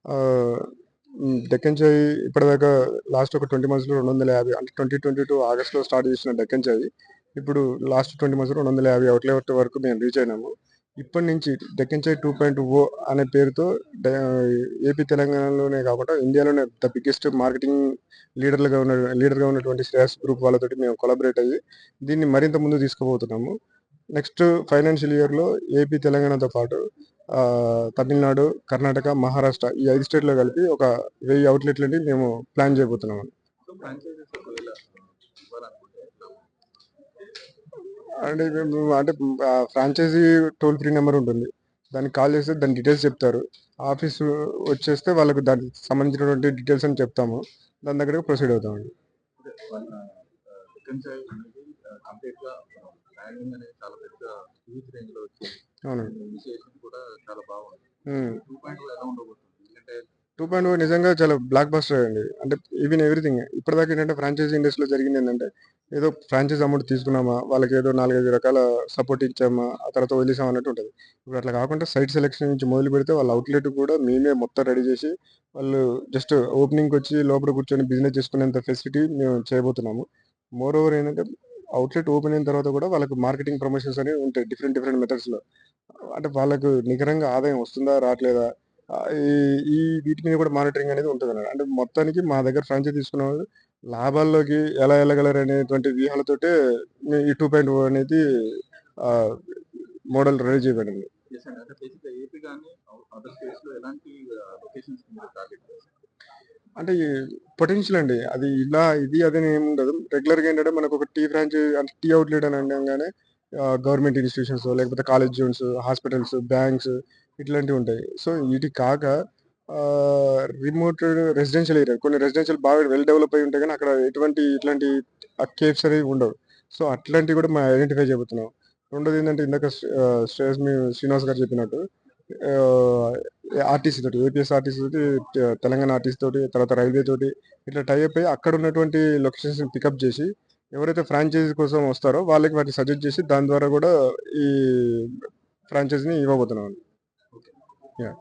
ఆహ్, డెక్కన్ చాయ్ ఇప్పటిదాకా లాస్ట్ ఒక 20 మంత్స్‌లో 250 అంటే 2022 ఆగస్ట్‌లో స్టార్ట్ చేసిన డెక్కన్ చాయ్ ఇప్పుడు లాస్ట్ 20 మంత్స్‌లో 250 అవుట్‌లెట్ వరకు మేము రీచ్ అయినాము. ఇప్పటి నుంచి డెక్కన్ చాయ్ 2.0 అనే పేరుతో డ ఏపీ, తెలంగాణలోనే కాకుండా ఇండియాలోనే ద బిగ్గెస్ట్ మార్కెటింగ్ లీడర్‌గా ఉన్నటువంటి శ్రేయస్ గ్రూప్ వాళ్ళతోటి మేము కొలాబరేట్ అయ్యి దీన్ని మరింత ముందుకు తీసుకుపోతున్నాము. నెక్స్ట్ ఫైనాన్షియల్ ఇయర్‌లో ఏపీ, తెలంగాణతో పాటు తమిళనాడు, కర్ణాటక, మహారాష్ట్ర ఈ 5 స్టేట్‌లో కలిపి ఒక 1000 అవుట్‌లెట్లని మేము ప్లాన్ చేయబోతున్నామండి. అంటే మేము అంటే ఫ్రాంచైజీ టోల్ ఫ్రీ నంబర్ ఉంటుంది. దానికి కాల్ చేస్తే దాని డీటెయిల్స్ చెప్తారు. ఆఫీసు వచ్చేస్తే వాళ్ళకి దానికి సంబంధించినటువంటి డీటెయిల్స్ అని చెప్తాము. దాని దగ్గరకి ప్రొసీడ్ అవుతామండి. అవునండి. హ్మ్. 2.0 నిజంగా చాలా బ్లాక్ బస్టర్ అండి. అంటే ఈవెన్ ఎవ్రీథింగ్. ఇప్పటిదాకా ఏంటంటే ఫ్రాంచైజీ ఇండస్ట్రీలో జరిగిందేంటంటే, ఏదో ఫ్రాంచైజ్ అమౌంట్ తీసుకున్నామా, వాళ్ళకేదో 4, 5 రకాల సపోర్ట్ ఇచ్చామా, ఆ తర్వాత వదిలేసామా అన్నట్టు ఉంటది. ఇప్పుడు అట్లా కాకుండా సైట్ సెలక్షన్ నుంచి మొదలుపెడితే వాళ్ళ అవుట్‌లెట్ కూడా మేమే మొత్తం రెడీ చేసి, వాళ్ళు జస్ట్ ఓపెనింగ్‌కొచ్చి లోపల కూర్చొని బిజినెస్ చేసుకునేంత ఫెసిలిటీ మేము చేయబోతున్నాము. మోర్ ఓవర్ ఏంటంటే అవుట్‌లెట్ ఓపెన్ అయిన తర్వాత కూడా వాళ్ళకి మార్కెటింగ్ ప్రమోషన్స్ అనేవి ఉంటాయి. డిఫరెంట్ డిఫరెంట్ మెథడ్స్‌లో. అంటే వాళ్ళకు నికరంగా ఆదాయం వస్తుందా? రాట్లేదా? ఈ ఈ వీటి మీద కూడా మానిటరింగ్ అనేది ఉంటదన్నమాట. అంటే మొత్తానికి మా దగ్గర ఫ్రాంచైజ్ తీసుకున్నవాళ్ళు లాభాల్లోకి ఎలా ఎళ్ళగలరనేటువంటి వ్యూహాలతోటే ఈ 2.0 అనేది ఆహ్, మోడల్ రెడీ చేయబడింది. అంటే పొటెన్షియల్ అండి. అది ఇలా, ఇది, అదని ఏముండదు. రెగ్యులర్‌గా ఏంటంటే మనకొక టీ ఫ్రాంచైజీ అంటే టీ అవుట్‌లెట్ అని అనంగానే గవర్నమెంట్ ఇన్‌స్టిట్యూషన్స్ లేకపోతే కాలేజ్ జోన్స్, హాస్పిటల్స్, బ్యాంక్స్ ఇట్లాంటివుంటాయి. సో, ఇది కాక రిమోట్ రెసిడెన్షియల్ ఏరియా కొన్ని రెసిడెన్షియల్ బాగా వెల్ డెవలప్ అయ్యి ఉంటాయి గానీ, అక్కడ ఎటువంటి ఇట్లాంటి కేవ్స్ అనేవి ఉండవు. సో, అట్లాంటివి కూడా మనం ఐడెంటిఫై చేయబోతున్నాం. రెండోదేంటంటే ఇందాక శ్రీనివాస్ గారు చెప్పినట్టు ఆహ్, ఆర్టీసీ తోటి, ఏపీఎస్ఆర్టీసీ తోటి, తెలంగాణ ఆర్టీసీ తోటి, తర్వాత రైల్వే తోటి ఇట్లా టై అప్ అయ్యి అక్కడ ఉన్నటువంటి లొకేషన్స్‌ని పికప్ చేసి, ఎవరైతే ఫ్రాంచైజీ కోసం వస్తారో వాళ్ళకి వాటిని సజెస్ట్ చేసి దాని ద్వారా కూడా ఈ ఫ్రాంచైజీని ఇవ్వబోతున్నామండి. యాహ్!